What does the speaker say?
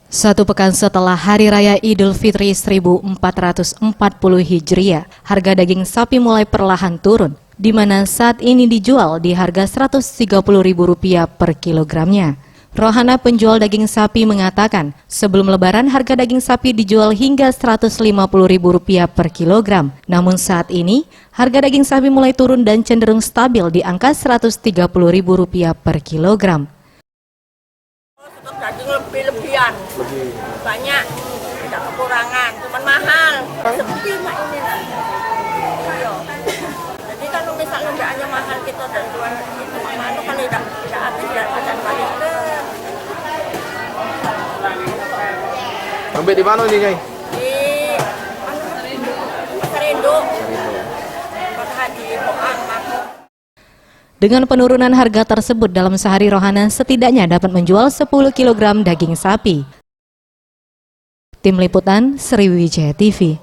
Satu pekan setelah Hari Raya Idul Fitri 1440 Hijriah, harga daging sapi mulai perlahan turun, di mana saat ini dijual di harga Rp130.000 per kilogramnya. Rohana penjual daging sapi mengatakan, sebelum Lebaran harga daging sapi dijual hingga Rp150.000 per kilogram. Namun saat ini, harga daging sapi mulai turun dan cenderung stabil di angka Rp130.000 per kilogram. Daging lebih-lebihan, banyak, tidak kekurangan, cuman mahal, sepi mak ini. Iya. Jadi kalau misalnya belanjanya mahal kita dan jual itu mahal itu kalau tidak habis ya akan balik ke. Sampai di mana nih, Nyai? Di Pasar Induk, Pasar Haji, Boang, Mako. Dengan penurunan harga tersebut dalam sehari, Rohana setidaknya dapat menjual 10 kg daging sapi. Tim Liputan Sriwijaya TV.